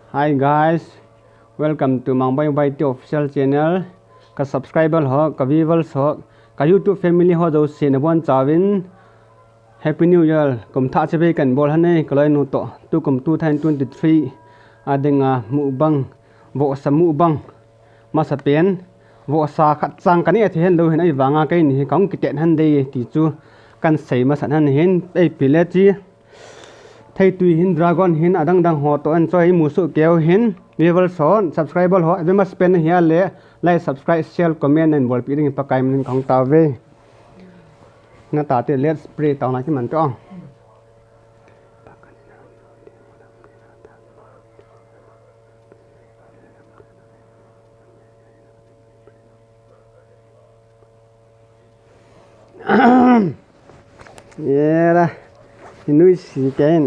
Hi guys, welcome to Mang Bai Bai official channel. Ka subscriber ho, ka viewers ho, ka YouTube family ho do sin bon chawin. Happy New Year. Kum tha chebe kan bol hane kalai nu to tu kum 2023 adenga mu bang vo samu bang masa pen vo sa khat sang kan e hen lo hen ai wanga kai ni kong kiten han de ti chu kan sei ma san han hen ei pile chi thai tui hin dragon hin adang dang ho to an choi musu keu hin viewers son subscriber ho we must spend here le like subscribe share comment and bol pi ring pa kai min khong ta ve na ta te let's pray taw na ki man to yeah la inui si ken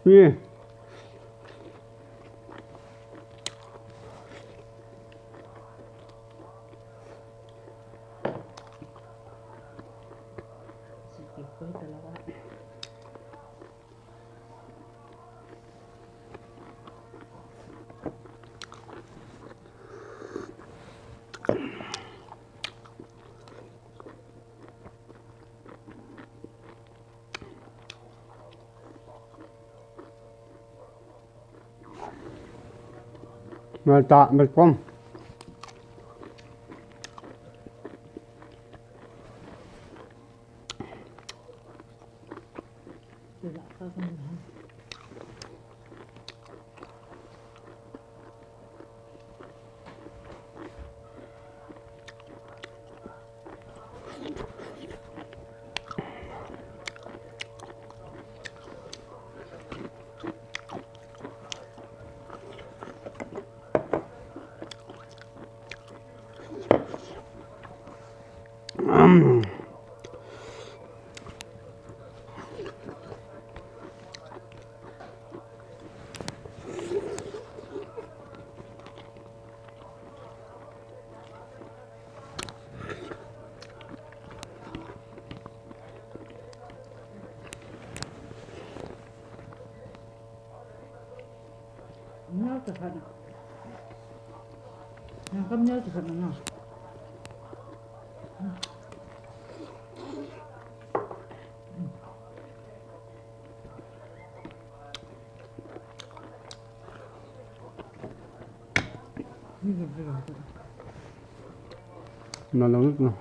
yeah mà tạ mệt không nhớ chụp hình à không nhớ chụp hình nào nó lâu nước nào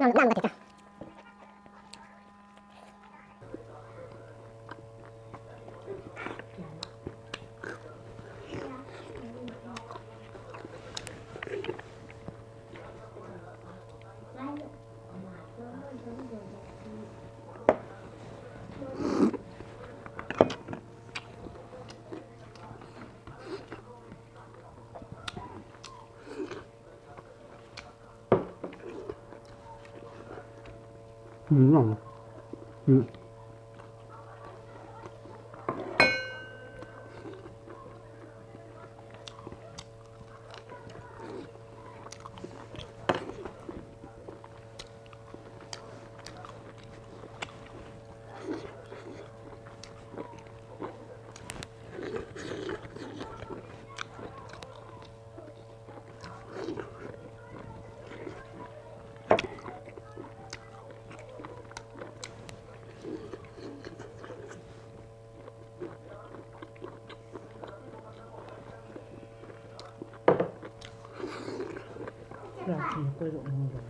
น้ำก็ติดจ้ะอยากกินกล้วยดอกมือเลย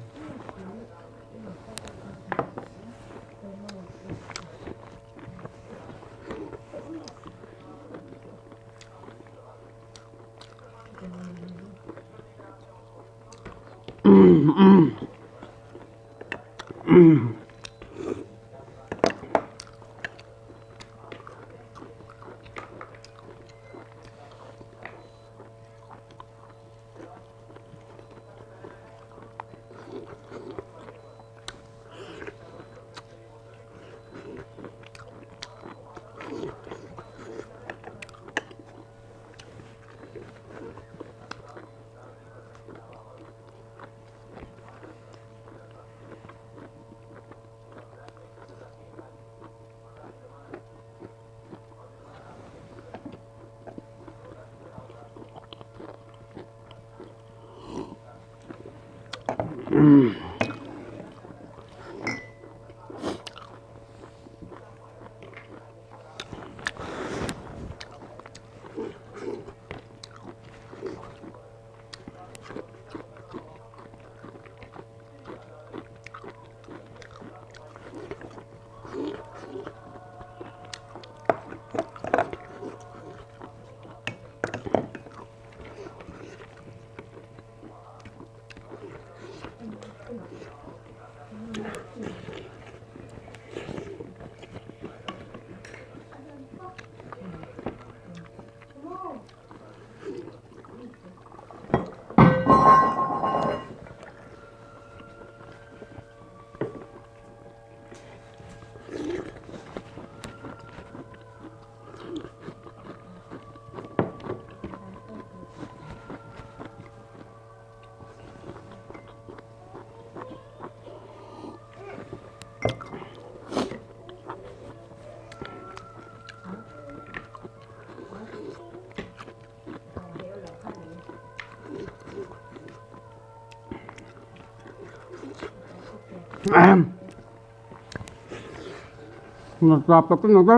Ngọt cái ngọt cái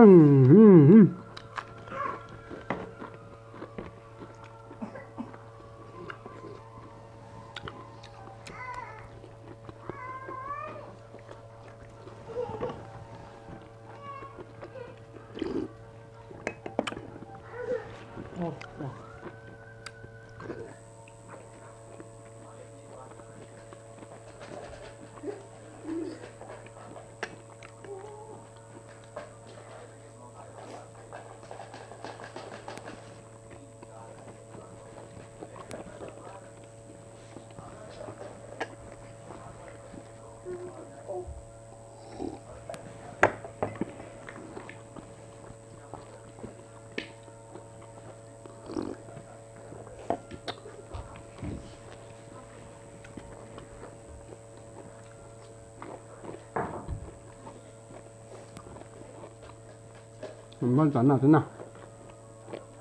ngon chán nào thế nào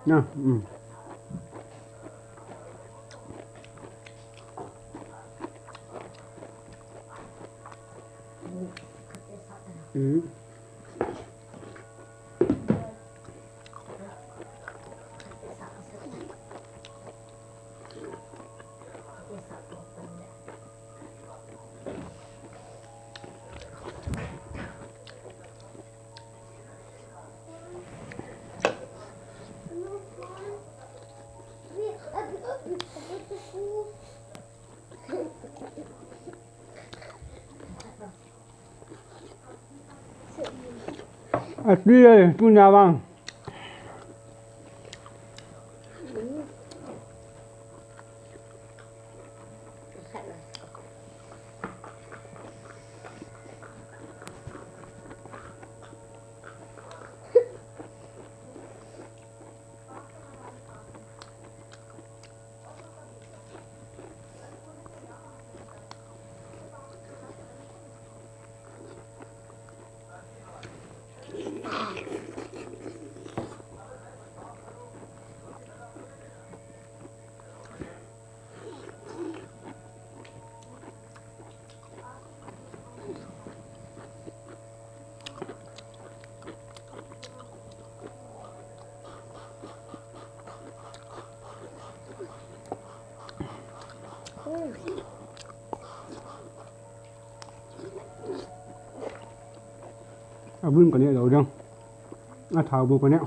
nha. Đi đây, tu nhà băng. Bún cái này đâu đâu, thảo bún cái này.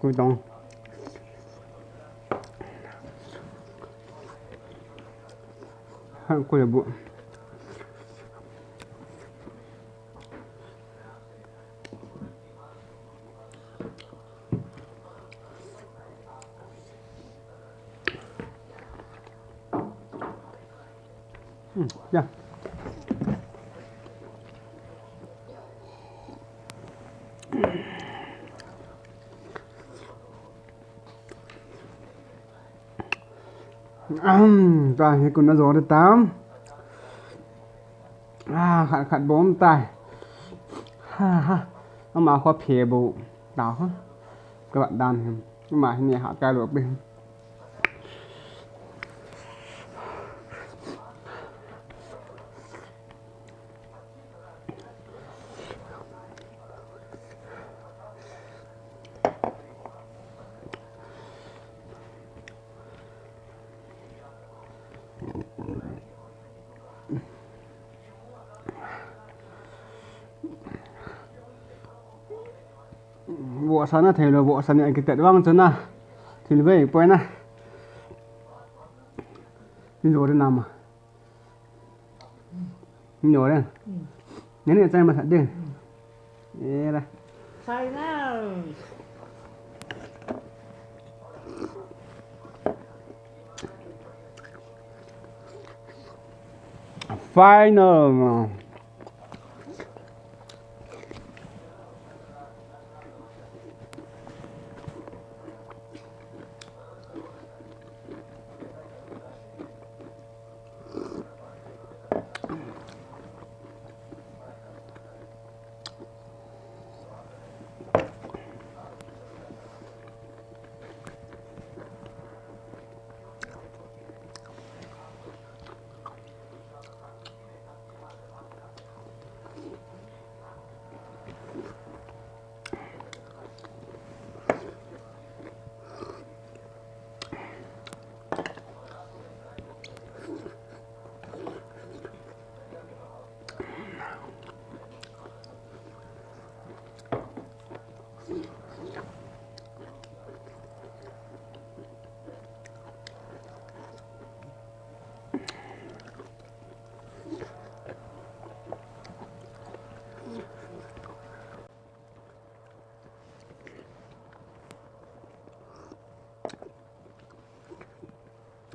Cùi tông. Cùi là bụng. Yeah. Rồi, cũng đã rồi được 8. Khát bóng tay. Nó mà khó phê bộ đảo hết. Các bạn đàn nhưng mà hình như họ cài được bên. Bộ sana thầy là bộ sana cái tết vang cho na thì về quay na đi rồi đến nào mà đi rồi đấy nhớ này tay mà thật đi đây Sai nào. final.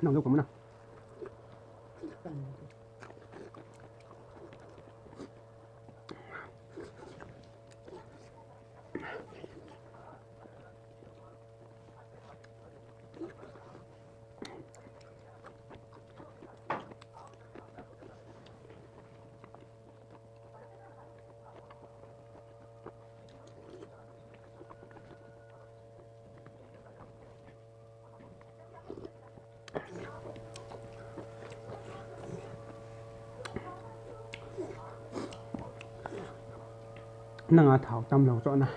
Nào, đâu có nào. năng à thảo tâm lòng chỗ này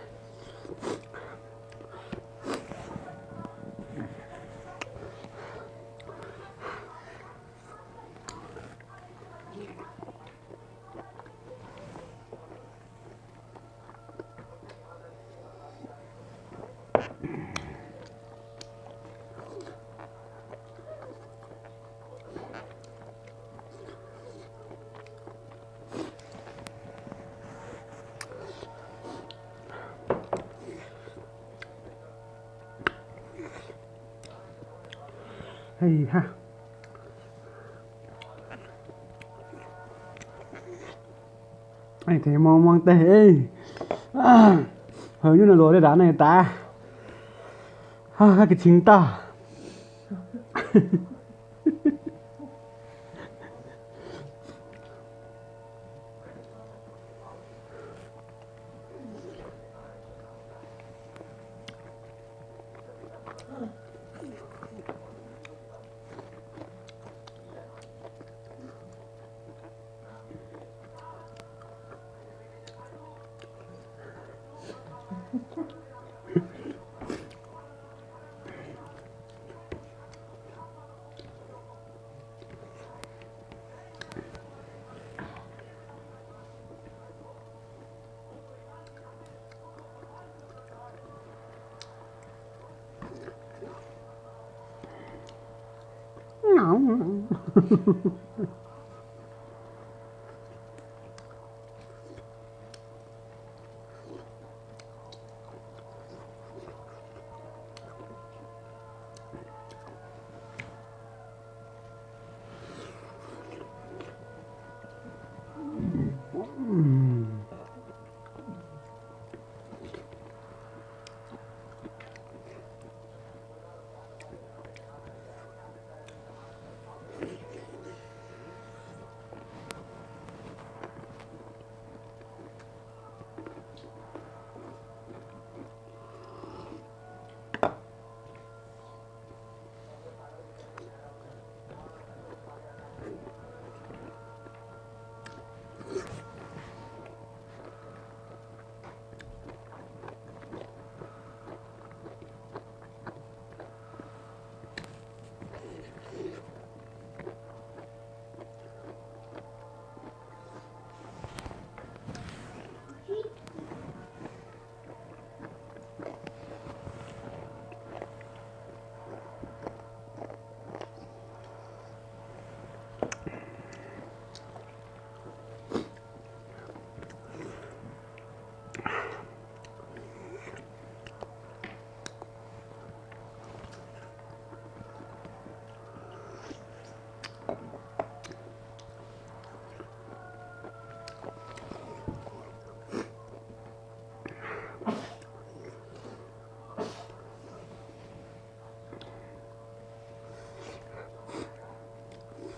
hay ha ai thì mong mong tê hơi như là rồi đấy đá này ta cái chính ta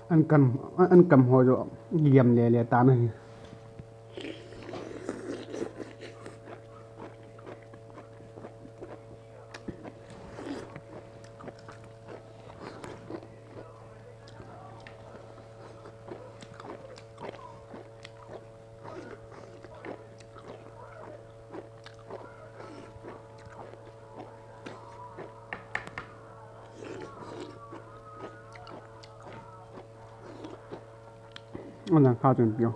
ăn cầm hồi rồi giềm lè lè ta này ăn làข้าวจนเปรี้ยว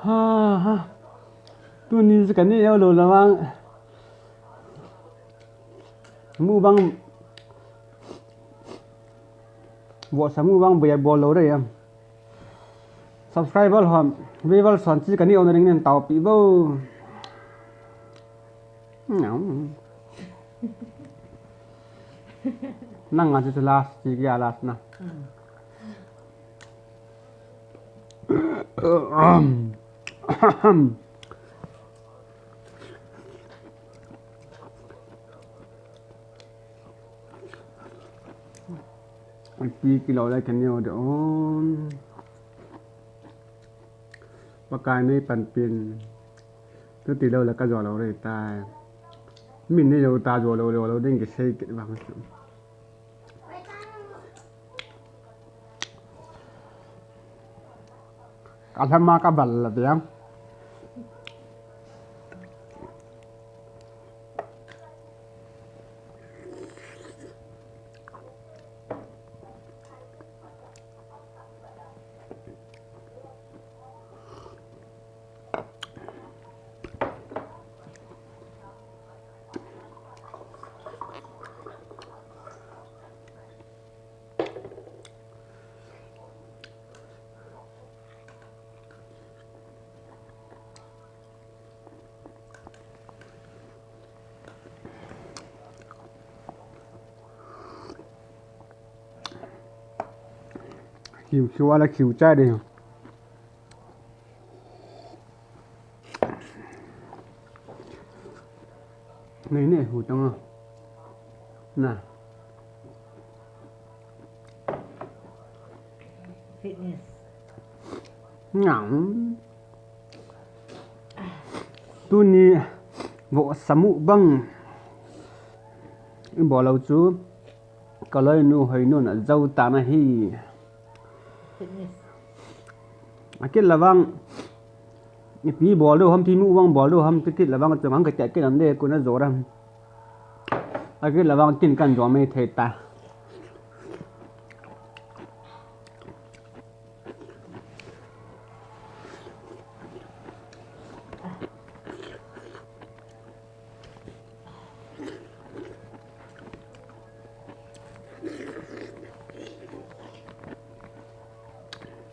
ฮ่าตัวนี้สกันนี่เอาโลละวังมูบังบวชสมูบังเบียบอลโลได้ยัง subscribe หอมวิวสอนที่กันนี่เอาในเรื่องเต่าปีโบนั่งงานจะลาสจีกยาลาสนะปีกิโลได้แค่นี้เดี๋ยวปากกายไม่ปันเป็นตัวตีเราแล้วก็จอเราเลยตายมินนี่เราตาจอเราเด้งก็ใช้กิจวัตร cả tham ma cả bẩn là tiếng khiu là khiu trái đi này hủ tông nè Fitness. ngỏng tu ni bộ sắm băng bỏ lâu chú có lời nu hơi nu là dâu ta na hi Fitness. cái là vang pi bỏ đâu ham thì mu vang bỏ đâu ham cái là vang cho ngang cái làm đây cô nó rõ ra cái là vang tin căn rõ mấy thầy ta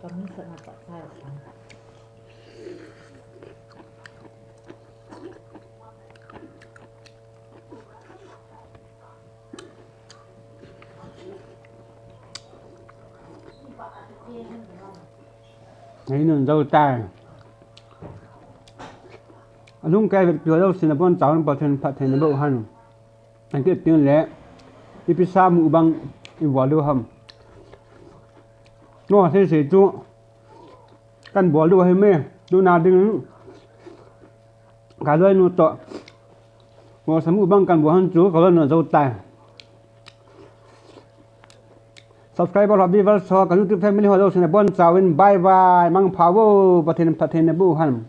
Kami sangat tak sayang. thấy nó dâu ta lúc cái việc chùa đâu xin là bọn cháu bảo thuyền phật thuyền bộ hành anh cái tiếng lẽ đi pizza mũ băng đi bỏ đâu hầm nó thế sẽ chú căn bỏ đâu hay mê đâu nào đừng cả đôi nó tọ bỏ sắm mũ băng căn bỏ hành chú có lần nó dâu ta subscribe vào video cho kênh YouTube Family Hoa Dâu xin là bọn cháu bye bye mang power và thuyền bộ hành